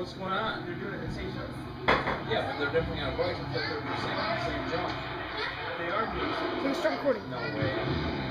what's going on? They're doing it the same show. Yeah, but they're definitely on voice. I thought they were the same job. They are doing the same. Please start recording. No way.